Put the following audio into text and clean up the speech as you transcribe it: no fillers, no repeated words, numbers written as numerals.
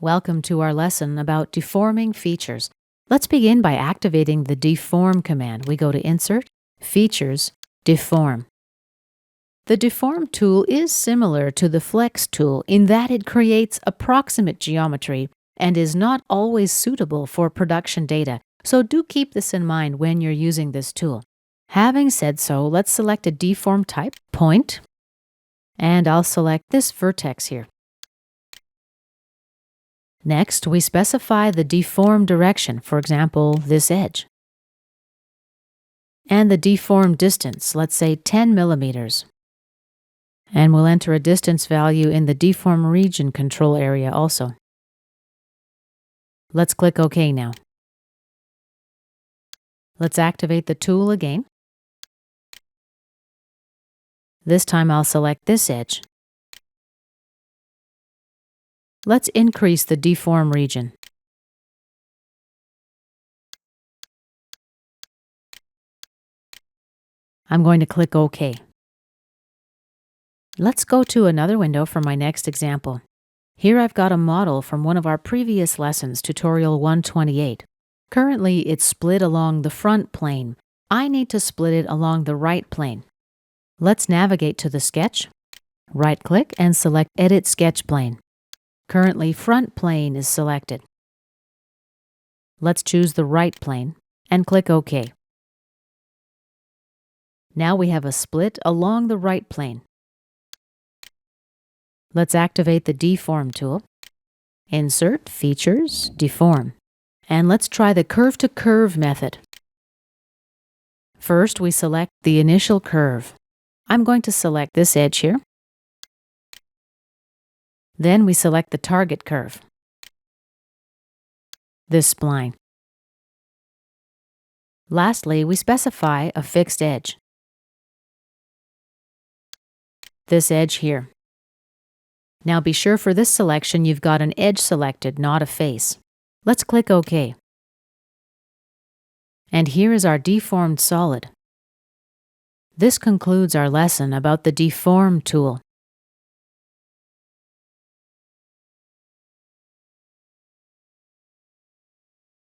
Welcome to our lesson about deforming features. Let's begin by activating the Deform command. We go to Insert, Features, Deform. The Deform tool is similar to the Flex tool in that it creates approximate geometry and is not always suitable for production data, so do keep this in mind when you're using this tool. Having said so, let's select a deform type, point, and I'll select this vertex here. Next, we specify the deform direction, for example, this edge. And the deform distance, let's say 10 millimeters. And we'll enter a distance value in the deform region control area also. Let's click OK now. Let's activate the tool again. This time I'll select this edge. Let's increase the deform region. I'm going to click OK. Let's go to another window for my next example. Here I've got a model from one of our previous lessons, tutorial 128. Currently, it's split along the front plane. I need to split it along the right plane. Let's navigate to the sketch, right-click, and select Edit Sketch Plane. Currently, front plane is selected. Let's choose the right plane and click OK. Now we have a split along the right plane. Let's activate the Deform tool. Insert, Features, Deform. And let's try the curve-to-curve method. First, we select the initial curve. I'm going to select this edge here. Then we select the target curve, this spline. Lastly, we specify a fixed edge, this edge here. Now be sure for this selection you've got an edge selected, not a face. Let's click OK. And here is our deformed solid. This concludes our lesson about the Deform tool.